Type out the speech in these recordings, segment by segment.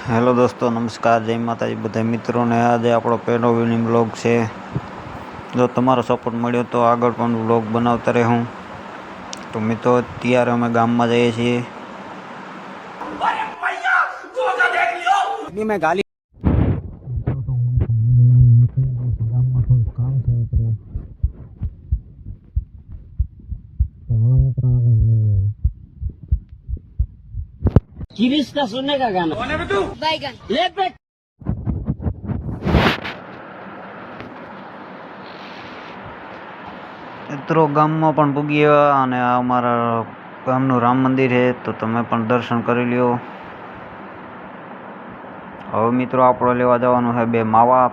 Hello દોસ્તો, નમસ્કાર, જય માતાજી બધા મિત્રોને। આજે આપણો પહેલો વિનિંગ વ્લોગ છે। જો તમારો સપોર્ટ મળ્યો તો આગળ પણ વ્લોગ બનાવતા રહું। તો મિત્રો અત્યારે અમે ગામમાં જઈએ છીએ। मैं गाली गिरीश का सुनने का गाना कौन है तू बैगन ले पे મિત્રો ગામમાં પણ પૂગી આવ્યા અને આ અમારા ગામનું રામ મંદિર છે, તો તમે પણ દર્શન કરી લ્યો। હવે મિત્રો આપણે લેવા જવાનું છે 2 માવા,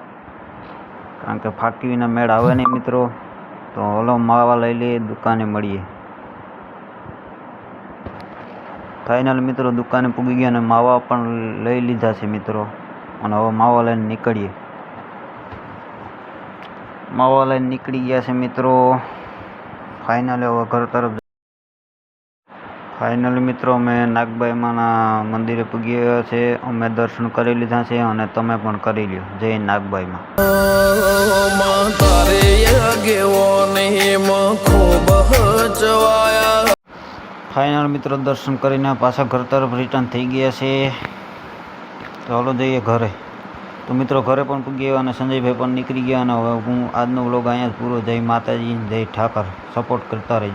કારણ કે ફાકી વિના મેળ આવે નહીં મિત્રો। તો હલો માવા લઈ લઈએ, દુકાને મળીએ। ફાઇનલ મિત્રો દુકાને પૂગી ગયા અને માવા પણ લઈ લીધા છે મિત્રો, અને હવે માવા લઈને નીકળીએ। માવા લઈને નીકળી ગયા છે મિત્રો। ફાઇનલ હવે ઘર તરફ। ફાઇનલ મિત્રો અમે નાગબાઈમાના મંદિરે પૂગી ગયા છે। અમે દર્શન કરી લીધા છે અને તમે પણ કરી લ્યો। જય નાગબાઈમાં। ફાઇનલ મિત્રો દર્શન કરીને પાછા ઘર તરફ રિટર્ન થઈ ગયા છે। ચાલો જઈએ ઘરે। તો મિત્રો ઘરે પણ પૂગી ગયા અને સંજયભાઈ પણ નીકળી ગયા, અને હવે હું આજનો વ્લોગ અહીંયા જ પૂરો। જય માતાજી, જય ઠાકર, સપોર્ટ કરતા રહેજો।